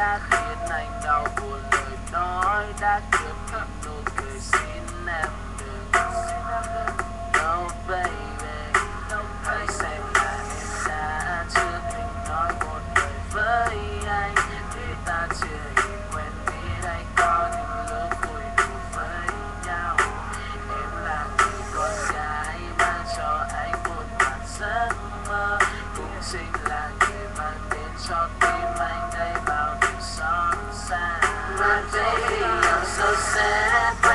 đã khiến anh đau buồn lời nói, đã cướp đi nụ cười xin em đừng. No baby, hãy xem là em đã chưa từng nói một lời với anh, vì ta chưa quen biết anh có những lúc vui đùa với nhau. Em là người con gái mang cho anh một vạn giấc mơ, cũng chính là người mang đến cho tim anh đây bao điều xót xa. My baby, I'm so sad.